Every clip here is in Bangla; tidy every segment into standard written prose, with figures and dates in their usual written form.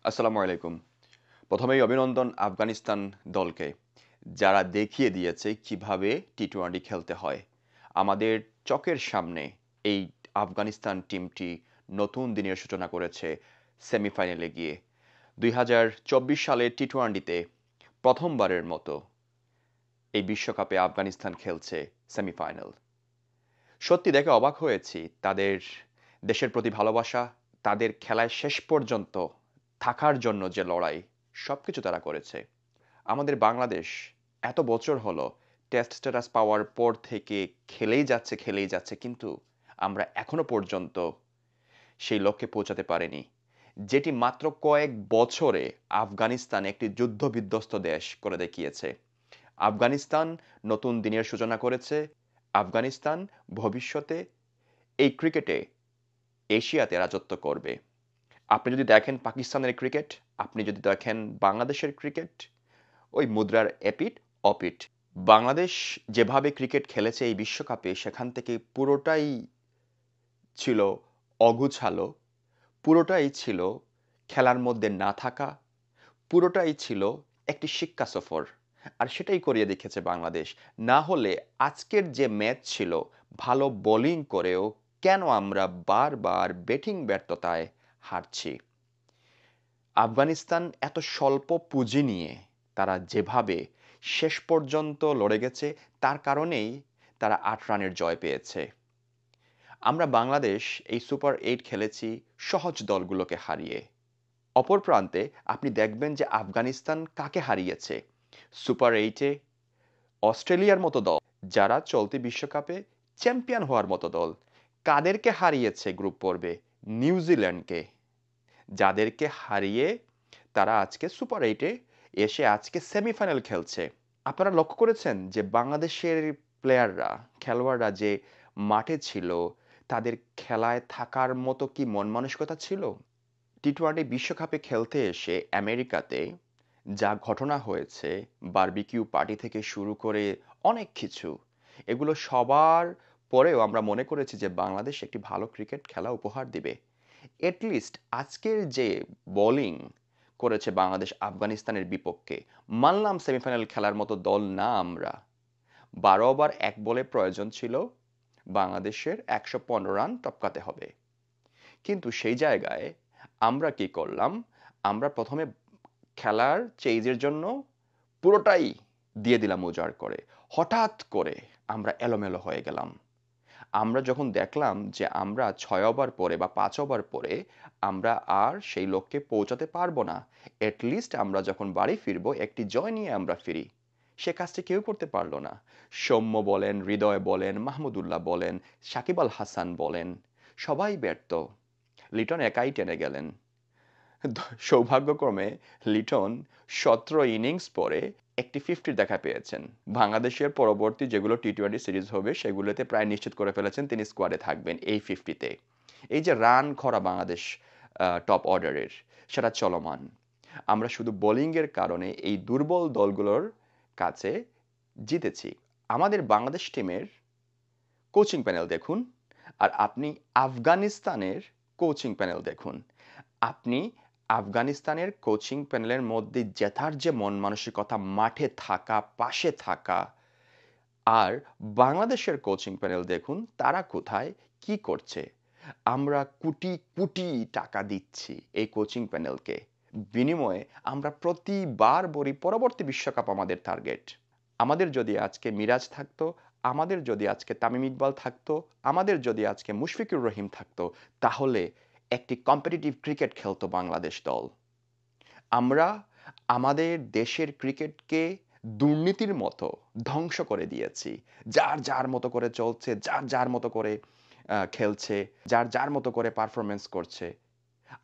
আসসালামু আলাইকুম। প্রথমেই অভিনন্দন আফগানিস্তান দলকে, যারা দেখিয়ে দিয়েছে কিভাবে টি-টোয়েন্টি খেলতে হয়। আমাদের চোখের সামনে এই আফগানিস্তান টিমটি নতুন দিনের সূচনা করেছে সেমিফাইনালে গিয়ে। ২০২৪ সালের টি-টোয়েন্টিতে প্রথমবারের মতো এই বিশ্বকাপে আফগানিস্তান খেলছে সেমিফাইনাল। সত্যি দেখে অবাক হয়েছি তাদের দেশের প্রতি ভালোবাসা, তাদের খেলায় শেষ পর্যন্ত থাকার জন্য যে লড়াই, সবকিছু তারা করেছে। আমাদের বাংলাদেশ এত বছর হলো টেস্ট স্ট্যাটাস পাওয়ার পর থেকে খেলেই যাচ্ছে, কিন্তু আমরা এখনো পর্যন্ত সেই লক্ষ্যে পৌঁছাতে পারিনি। যেটি মাত্র কয়েক বছরে আফগানিস্তান একটি যুদ্ধবিধ্বস্ত দেশ করে দেখিয়েছে। আফগানিস্তান নতুন দিনের সূচনা করেছে। আফগানিস্তান ভবিষ্যতে এই ক্রিকেটে এশিয়াতে রাজত্ব করবে। আপনি যদি দেখেন পাকিস্তানের ক্রিকেট, আপনি যদি দেখেন বাংলাদেশের ক্রিকেট, ওই মুদ্রার এপিঠ ওপিঠ। বাংলাদেশ যেভাবে ক্রিকেট খেলেছে এই বিশ্বকাপে, সেখান থেকে পুরোটাই ছিল অগোছালো, পুরোটাই ছিল খেলার মধ্যে না থাকা, পুরোটাই ছিল একটি শিক্ষা সফর। আর সেটাই করিয়ে দেখেছে বাংলাদেশ। না হলে আজকের যে ম্যাচ ছিল, ভালো বোলিং করেও কেন আমরা বারবার ব্যাটিং ব্যর্থতায় হারছি? আফগানিস্তান এত স্বল্প পুঁজি নিয়ে তারা যেভাবে শেষ পর্যন্ত লড়ে গেছে, তার কারণেই তারা ৮ রানের জয় পেয়েছে। আমরা বাংলাদেশ এই সুপার ৮ খেলেছি সহজ দলগুলোকে হারিয়ে। অপর প্রান্তে আপনি দেখবেন যে আফগানিস্তান কাকে হারিয়েছে? সুপার ৮ এ অস্ট্রেলিয়ার মতো দল, যারা চলতি বিশ্বকাপে চ্যাম্পিয়ন হওয়ার মতো দল। কাদেরকে হারিয়েছে গ্রুপ পর্বে? নিউজিল্যান্ডকে, যাদেরকে হারিয়ে তারা আজকে সুপার ৮ এ এসে আজকে সেমিফাইনাল খেলছে। আপনারা লক্ষ্য করেছেন যে বাংলাদেশের প্লেয়াররা, খেলোয়াড়রা যে মাঠে ছিল, তাদের খেলায় থাকার মতো কি মন মানসিকতা ছিল? টি-টোয়েন্টি বিশ্বকাপে খেলতে এসে আমেরিকাতে যা ঘটনা হয়েছে, বারবিকিউ পার্টি থেকে শুরু করে অনেক কিছু, এগুলো সবার পরেও আমরা মনে করেছি যে বাংলাদেশ একটি ভালো ক্রিকেট খেলা উপহার দিবে। এট লিস্ট আজকের যে বোলিং করেছে বাংলাদেশ আফগানিস্তানের বিপক্ষে, মানলাম সেমিফাইনাল খেলার মতো দল না আমরা। ১২ ওভার ১ বলে প্রয়োজন ছিল বাংলাদেশের ১১৫ রান টপকাতে হবে। কিন্তু সেই জায়গায় আমরা কি করলাম? আমরা প্রথমে খেলার চেজের জন্য পুরোটাই দিয়ে দিলাম উজাড় করে। হঠাৎ করে আমরা এলোমেলো হয়ে গেলাম। আমরা যখন দেখলাম যে আমরা ৬ ওভার পরে বা ৫ ওভার পরে আমরা আর সেই লক্ষ্যে পৌঁছাতে পারবো না। এট লিস্ট আমরা যখন বাড়ি ফিরবো একটি জয় নিয়ে আমরা ফিরি। সে কাজটি কেউ করতে পারল না। সৌম্য বলেন, হৃদয় বলেন, মাহমুদুল্লাহ বলেন, সাকিব আল হাসান বলেন, সবাই ব্যর্থ। লিটন একাই টেনে গেলেন। সৌভাগ্যক্রমে লিটন ১৭ ইনিংস পরে একটি 50 দেখা পেয়েছেন। বাংলাদেশের পরবর্তী যেগুলো টি-টোয়েন্টি সিরিজ হবে সেগুলোতে প্রায় নিশ্চিত করে ফেলেছেন তিনি স্কোয়াডে থাকবেন এই 50-তে। এই যে রান খরা বাংলাদেশ টপ অর্ডারের, সেটা চলমান। আমরা শুধু বোলিংয়ের কারণে এই দুর্বল দলগুলোর কাছে জিতেছি। আমাদের বাংলাদেশ টিমের কোচিং প্যানেল দেখুন, আর আপনি আফগানিস্তানের কোচিং প্যানেল দেখুন। আপনি আফগানিস্তানের কোচিং প্যানেলের মধ্যে জেতার যে মন মানসিকতা, মাঠে থাকা, পাশে থাকা, আর বাংলাদেশের কোচিং প্যানেল দেখুন তারা কোথায়, কি করছে। আমরা কোটি কোটি টাকা দিচ্ছি এই কোচিং প্যানেলকে। বিনিময়ে আমরা প্রতিবার বলি পরবর্তী বিশ্বকাপ আমাদের টার্গেট। আমাদের যদি আজকে মিরাজ থাকতো, আমাদের যদি আজকে তামিম ইকবাল থাকতো, আমাদের যদি আজকে মুশফিকুর রহিম থাকতো, তাহলে একটি কম্পিটিটিভ ক্রিকেট খেলতো বাংলাদেশ দল। আমরা আমাদের দেশের ক্রিকেটকে দুর্নীতির মতো ধ্বংস করে দিয়েছি। যার মতো করে চলছে, যার মতো করে খেলছে, যার মতো করে পারফরম্যান্স করছে।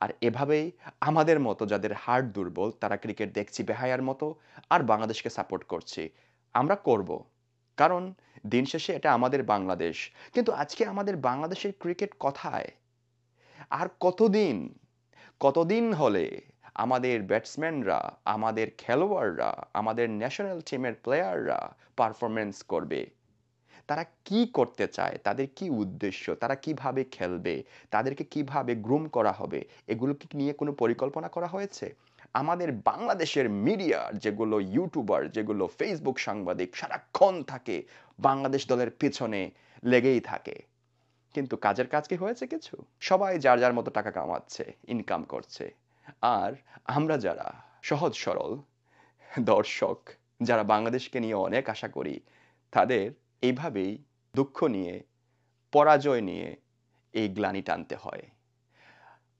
আর এভাবেই আমাদের মতো যাদের হার্ট দুর্বল, তারা ক্রিকেট দেখছি বেহায়ার মতো, আর বাংলাদেশকে সাপোর্ট করছি। আমরা করব। কারণ দিন শেষে এটা আমাদের বাংলাদেশ। কিন্তু আজকে আমাদের বাংলাদেশের ক্রিকেট কোথায়? আর কতদিন, কতদিন হলে আমাদের ব্যাটসম্যানরা, আমাদের খেলোয়াড়রা, আমাদের ন্যাশনাল টিমের প্লেয়াররা পারফরম্যান্স করবে? তারা কি করতে চায়, তাদের কি উদ্দেশ্য, তারা কিভাবে খেলবে, তাদেরকে কিভাবে গ্রুম করা হবে, এগুলো কি নিয়ে কোনো পরিকল্পনা করা হয়েছে? আমাদের বাংলাদেশের মিডিয়া যেগুলো ইউটিউবার, যেগুলো ফেসবুক সাংবাদিক সারাক্ষণ থাকে বাংলাদেশ দলের পেছনে লেগেই থাকে। কিন্তু কাজের কাজ কি হয়েছে কিছু? সবাই যার, যার মতো টাকা কামাচ্ছে, ইনকাম করছে। আর আমরা যারা সহজ সরল দর্শক, যারা বাংলাদেশকে নিয়ে অনেক আশা করি, তাদের এইভাবেই দুঃখ নিয়ে, পরাজয় নিয়ে এই গ্লানি টানতে হয়।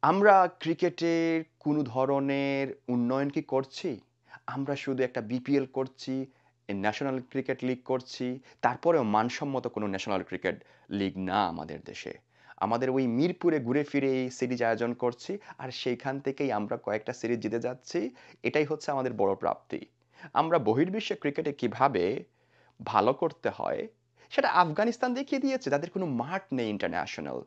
আমরা ক্রিকেটের কোনো ধরনের উন্নয়ন কি করছি? আমরা শুধু একটা বিপিএল করছি, ন্যাশনাল ক্রিকেট লিগ করছি, তারপরেও মানসম্মত কোনো ন্যাশনাল ক্রিকেট লিগ না আমাদের দেশে। আমাদের ওই মিরপুরে ঘুরে ফিরে এই সিরিজ আয়োজন করছি, আর সেইখান থেকেই আমরা কয়েকটা সিরিজ জিতে যাচ্ছি। এটাই হচ্ছে আমাদের বড় প্রাপ্তি। আমরা বহির্বিশ্বে ক্রিকেটে কিভাবে ভালো করতে হয়, সেটা আফগানিস্তান দেখিয়ে দিয়েছে। তাদের কোনো মাঠ নেই ইন্টারন্যাশনাল।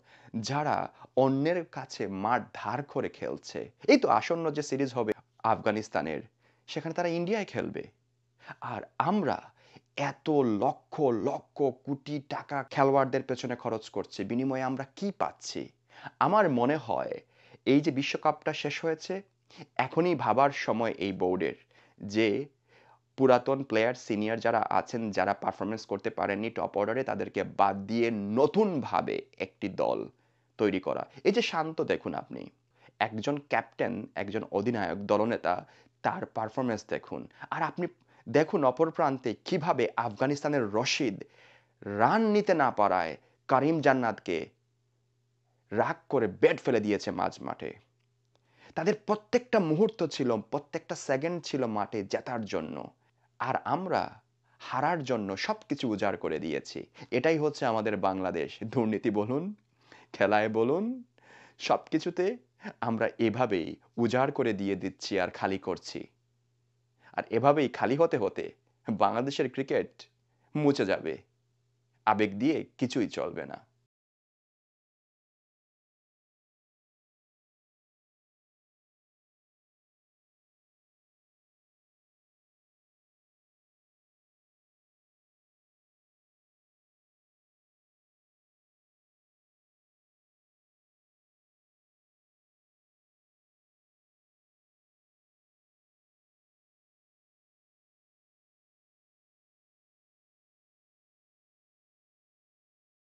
যারা অন্যের কাছে মাঠ ধার করে খেলছে। এই তো আসন্ন যে সিরিজ হবে আফগানিস্তানের, সেখানে তারা ইন্ডিয়ায় খেলবে। আর আমরা এত লক্ষ, লক্ষ কোটি টাকা খেলোয়াড়দের পেছনে খরচ করছি। বিনিময়ে আমরা কি পাচ্ছি? আমার মনে হয় এই যে বিশ্বকাপটা শেষ হয়েছে, এখনই ভাবার সময় এই বোর্ডের যে পুরাতন প্লেয়ার সিনিয়র যারা আছেন, যারা পারফরম্যান্স করতে পারেননি টপ অর্ডারে, তাদেরকে বাদ দিয়ে নতুনভাবে একটি দল তৈরি করা। এই যে শান্ত দেখুন আপনি, একজন ক্যাপ্টেন, একজন অধিনায়ক, দলনেতা, তার পারফরম্যান্স দেখুন। আর আপনি দেখুন অপর প্রান্তে কিভাবে আফগানিস্তানের রশিদ রান নিতে না পারায় কারিম জান্নাতকে রাগ করে ব্যাট ফেলে দিয়েছে মাঝ মাঠে। তাদের প্রত্যেকটা মুহূর্ত ছিল, প্রত্যেকটা সেকেন্ড ছিল মাঠে জেতার জন্য। আর আমরা হারার জন্য সবকিছু উজাড় করে দিয়েছি। এটাই হচ্ছে আমাদের বাংলাদেশ। দুর্নীতি বলুন, খেলায় বলুন, সবকিছুতে আমরা এভাবেই উজাড় করে দিয়ে দিচ্ছি আর খালি করছি। আর এভাবেই খালি হতে, হতে বাংলাদেশের ক্রিকেট মুছে যাবে। আবেগ দিয়ে কিছুই চলবে না।